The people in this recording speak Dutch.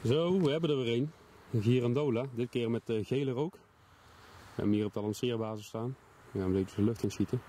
Zo, we hebben er weer een. Een Girandola, dit keer met gele rook. We hebben hem hier op de lanceerbasis staan. We gaan hem even de lucht in schieten.